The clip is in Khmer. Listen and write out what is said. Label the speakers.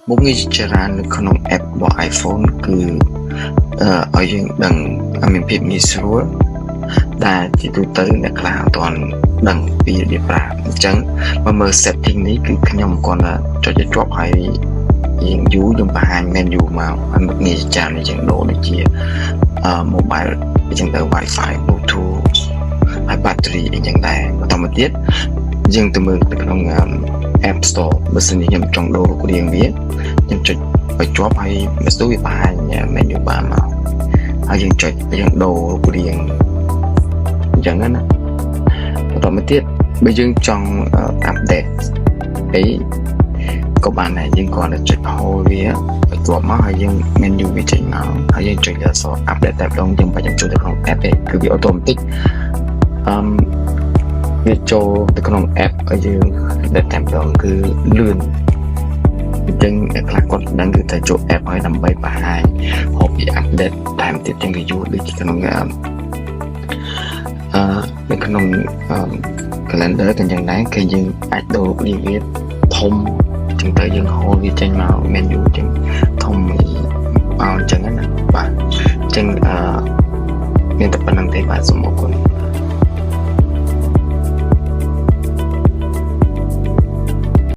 Speaker 1: មុខងារជាច្រើននៅក្នុង app របស់ iPhone គឺឲ្យយើងដឹងមានភាពងាយស្រួលដែលជាទូទៅអ្នកខ្លះអត់ទាន់ដឹងពីរបៀបប្រើអញ្ចឹងមកមើល setting នេះគឺខ្ញុំគាត់ចុចជាប់ហើយយើងយូរខ្ញុំបង្ហាញ menu មកហើយមុខងារជាច្រើនអញ្ចឹងដូរដូចជា mobile អញ្ចឹងទៅ Wi-Fi Bluetooth ហើយ battery អញ្ចឹងដែរបន្តមកទៀតយើងទៅមើលទៅក្នុង App Store បើសិនជាខ្ញុំចង់ដូររូបរាងវាខ្ញុំចុចឲ្យជាប់ហើយវាវាបង្ហាញ menu bar មកហើយយើងចុចយើងដូររូបរាងអញ្ចឹងណាបន្តមកទៀតបើយើងចង់ update អីក៏បានដែរយើងគ្រាន់តែចុច hold វាឲ្យជាប់មកហើយយើង menu វាចេញមកហើយយើងចុចលើអក្សរ update តែម្ដងយើងបាច់ចូលទៅក្នុង app ទេគឺវា automatic វាចូលទៅក្នុង app ឲ្យយើង update តែម្ដងគឺលឿនអញ្ចឹងអ្នកខ្លះគាត់ដឹងគឺតែចូល app ហើយដើម្បីបង្ហាញហូបពី update តែម្ទៀតទាំងវាយូរដូចក្នុងនៅក្នុង calendar ក៏យ៉ាងដែរគឺយើងអាចដូររូបរាងវាធំចឹងទៅយើង hold វាចេញមក menu ចឹងធំមកអញ្ចឹងណាបាទអញ្ចឹងមានតែប៉ុណ្្នឹងទេបាទសូមអរគុណ